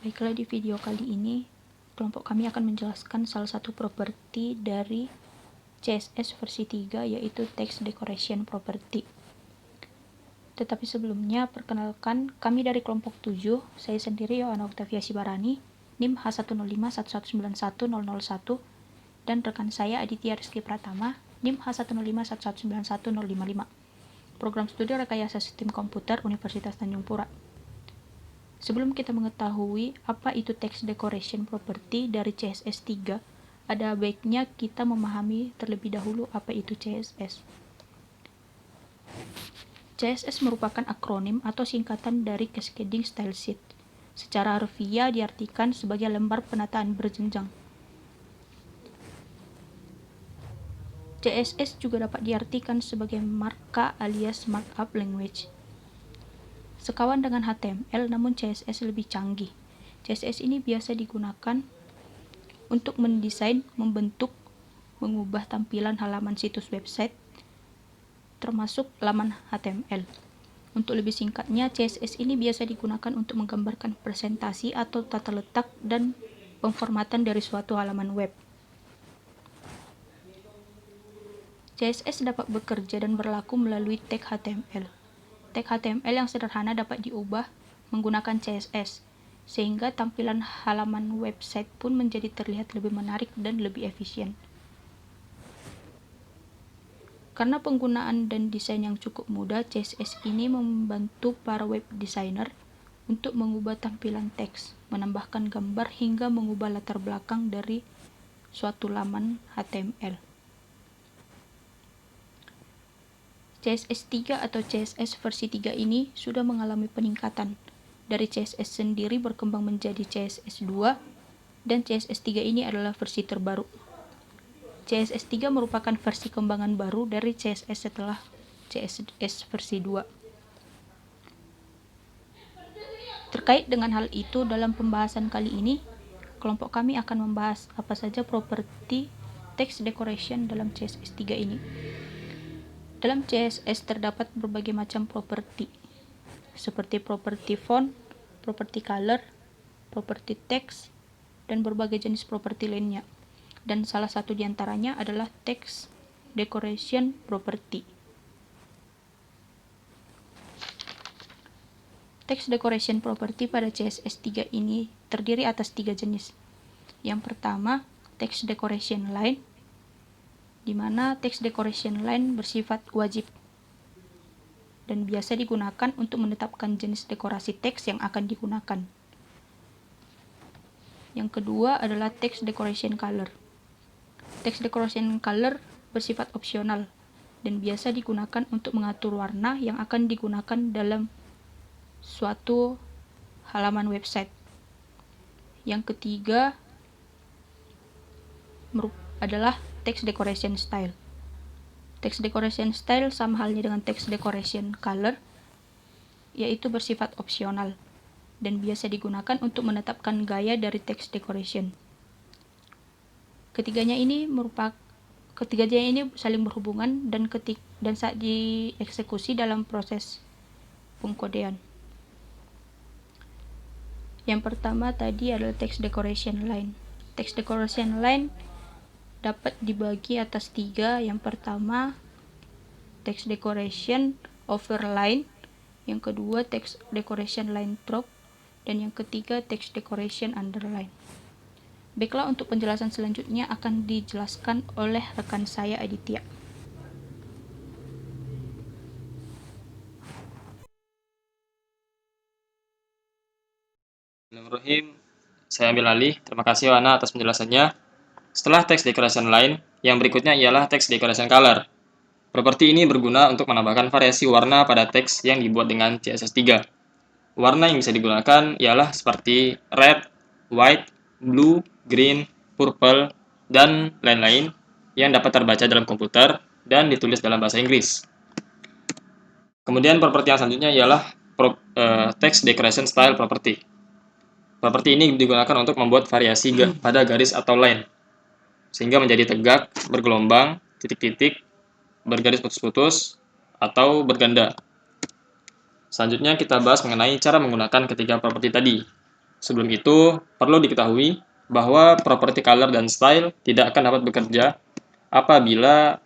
Baiklah, di video kali ini kelompok kami akan menjelaskan salah satu properti dari CSS versi 3, yaitu Text Decoration Property. Tetapi sebelumnya, perkenalkan, kami dari kelompok 7, saya sendiri Yohana Octavia Sibarani, NIM H10511911001, dan rekan saya Aditya Rizky Pratama, NIM H10511911055, Program Studi Rekayasa Sistem Komputer Universitas Tanjung Pura. Sebelum kita mengetahui apa itu Text Decoration Property dari CSS 3, ada baiknya kita memahami terlebih dahulu apa itu CSS. CSS merupakan akronim atau singkatan dari Cascading Style Sheet. Secara harfiah diartikan sebagai lembar penataan berjenjang. CSS juga dapat diartikan sebagai marka alias markup language. Sekawan dengan HTML, namun CSS lebih canggih. CSS ini biasa digunakan untuk mendesain, membentuk, mengubah tampilan halaman situs website, termasuk laman HTML. Untuk lebih singkatnya, CSS ini biasa digunakan untuk menggambarkan presentasi atau tata letak dan pemformatan dari suatu halaman web. CSS dapat bekerja dan berlaku melalui tag HTML. Tag HTML yang sederhana dapat diubah menggunakan CSS, sehingga tampilan halaman website pun menjadi terlihat lebih menarik dan lebih efisien. Karena penggunaan dan desain yang cukup mudah, CSS ini membantu para web designer untuk mengubah tampilan teks, menambahkan gambar, hingga mengubah latar belakang dari suatu laman HTML. CSS 3 atau CSS versi 3 ini sudah mengalami peningkatan. Dari CSS sendiri berkembang menjadi CSS 2, dan CSS 3 ini adalah versi terbaru. CSS 3 merupakan versi kembangan baru dari CSS setelah CSS versi 2. Terkait dengan hal itu, dalam pembahasan kali ini, kelompok kami akan membahas apa saja properti text decoration dalam CSS 3 ini. Dalam CSS terdapat berbagai macam properti, seperti properti font, properti color, properti text, dan berbagai jenis properti lainnya. Dan salah satu di antaranya adalah Text Decoration Property. Text Decoration Property pada CSS 3 ini terdiri atas 3 jenis. Yang pertama, Text Decoration Line, di mana text decoration line bersifat wajib dan biasa digunakan untuk menetapkan jenis dekorasi teks yang akan digunakan. Yang kedua adalah text decoration color. Text decoration color bersifat opsional dan biasa digunakan untuk mengatur warna yang akan digunakan dalam suatu halaman website. Yang ketiga adalah text decoration style. Text decoration style sama halnya dengan text decoration color, yaitu bersifat opsional dan biasa digunakan untuk menetapkan gaya dari text decoration. Ketiganya ini saling berhubungan dan saat dieksekusi dalam proses pengkodean. Yang pertama tadi adalah text decoration line. Text decoration line dapat dibagi atas 3. Yang pertama, text decoration overline. Yang kedua, text decoration line drop. Dan yang ketiga, text decoration underline. Baiklah, untuk penjelasan selanjutnya akan dijelaskan oleh rekan saya Aditya. Bismillahirrahmanirrahim. Saya ambil alih. Terima kasih Wana atas penjelasannya. Setelah text decoration line, yang berikutnya ialah text decoration color. Properti ini berguna untuk menambahkan variasi warna pada teks yang dibuat dengan CSS 3. Warna yang bisa digunakan ialah seperti red, white, blue, green, purple, dan lain-lain yang dapat terbaca dalam komputer dan ditulis dalam bahasa Inggris. Kemudian properti yang selanjutnya ialah text decoration style property. Properti ini digunakan untuk membuat variasi pada garis atau line, sehingga menjadi tegak, bergelombang, titik-titik, bergaris putus-putus, atau berganda. Selanjutnya kita bahas mengenai cara menggunakan ketiga properti tadi. Sebelum itu, perlu diketahui bahwa properti color dan style tidak akan dapat bekerja apabila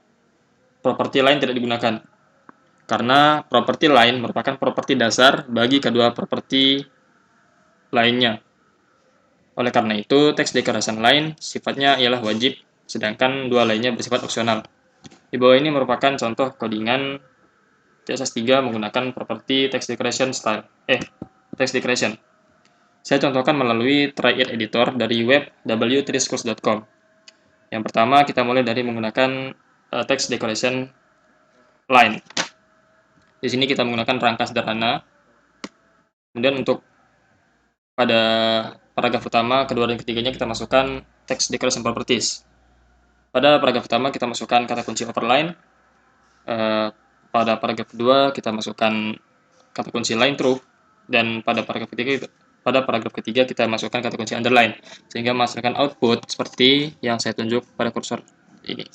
properti lain tidak digunakan. Karena properti lain merupakan properti dasar bagi kedua properti lainnya. Oleh karena itu, text decoration lain sifatnya ialah wajib, sedangkan dua lainnya bersifat opsional. Di bawah ini merupakan contoh codingan CSS3 menggunakan properti text decoration style. Text decoration. Saya contohkan melalui try it editor dari web w3schools.com. Yang pertama, kita mulai dari menggunakan text decoration line. Di sini kita menggunakan rangka sederhana. Kemudian untuk pada paragraf utama, kedua dan ketiganya kita masukkan text decoration properties. Pada paragraf utama kita masukkan kata kunci overline. Pada paragraf kedua kita masukkan kata kunci line through, dan pada paragraf ketiga kita masukkan kata kunci underline, sehingga menghasilkan output seperti yang saya tunjuk pada kursor ini.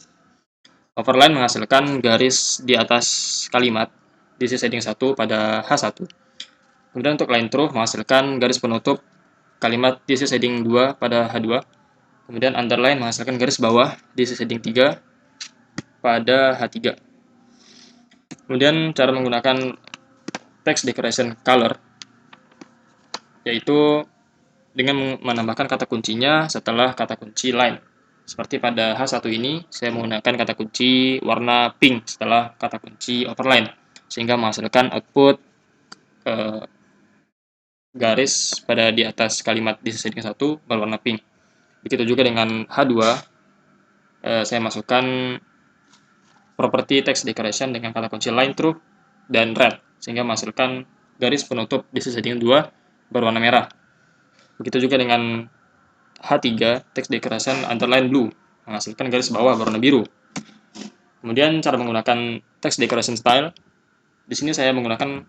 Overline menghasilkan garis di atas kalimat di sisi heading 1 pada H1. Kemudian untuk line through menghasilkan garis penutup kalimat di sisi heading 2 pada H2. Kemudian underline menghasilkan garis bawah di sisi heading 3 pada H3. Kemudian cara menggunakan text decoration color yaitu dengan menambahkan kata kuncinya setelah kata kunci line. Seperti pada H1 ini, saya menggunakan kata kunci warna pink setelah kata kunci overline, sehingga menghasilkan output garis pada di atas kalimat di sisi heading 1 berwarna pink. Begitu juga dengan H2, saya masukkan properti text decoration dengan kata kunci line through dan red, sehingga menghasilkan garis penutup di sisi heading 2 berwarna merah. Begitu juga dengan H3, text decoration underline blue, menghasilkan garis bawah berwarna biru. Kemudian cara menggunakan text decoration style, di sini saya menggunakan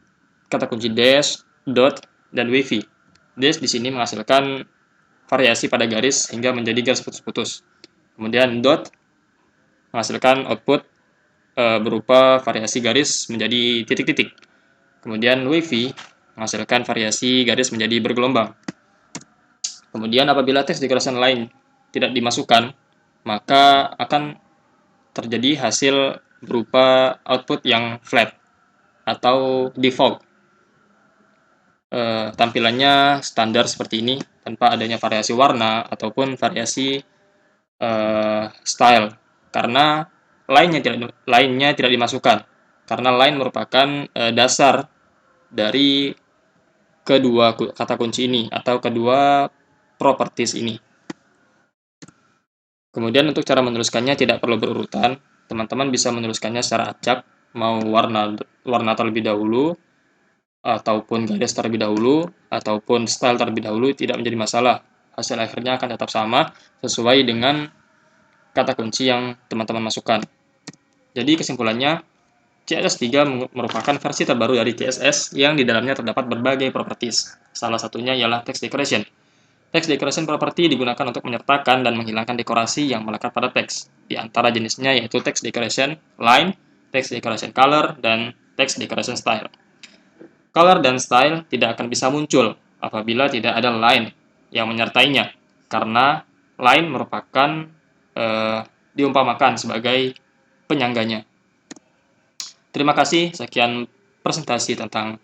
kata kunci dash, dot, dan wavy. Dash di sini menghasilkan variasi pada garis hingga menjadi garis putus-putus. Kemudian dot menghasilkan output berupa variasi garis menjadi titik-titik. Kemudian wavy menghasilkan variasi garis menjadi bergelombang. Kemudian apabila text decoration lain tidak dimasukkan, maka akan terjadi hasil berupa output yang flat atau default. Tampilannya standar seperti ini tanpa adanya variasi warna ataupun variasi style, karena lainnya tidak dimasukkan, karena line merupakan dasar dari kedua kata kunci ini atau kedua properties ini. Kemudian untuk cara menuliskannya tidak perlu berurutan, teman-teman bisa menuliskannya secara acak, mau warna terlebih dahulu, ataupun garis terlebih dahulu, ataupun style terlebih dahulu, tidak menjadi masalah. Hasil akhirnya akan tetap sama sesuai dengan kata kunci yang teman-teman masukkan. Jadi kesimpulannya, CSS3 merupakan versi terbaru dari CSS yang di dalamnya terdapat berbagai properties. Salah satunya ialah text decoration. Text decoration property digunakan untuk menyertakan dan menghilangkan dekorasi yang melekat pada teks. Di antara jenisnya yaitu text decoration line, text decoration color, dan text decoration style. Color dan style tidak akan bisa muncul apabila tidak ada line yang menyertainya, karena line merupakan diumpamakan sebagai penyangganya. Terima kasih, sekian presentasi tentang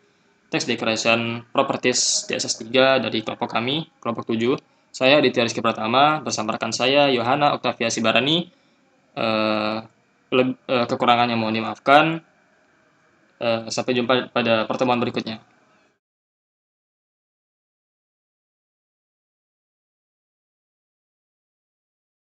text decoration properties CSS3 dari kelompok kami, kelompok 7. Saya Aditya Rizky Pratama, bersama rekan saya Yohana Oktavia Sibarani. Kekurangannya mohon dimaafkan. Sampai jumpa pada pertemuan berikutnya.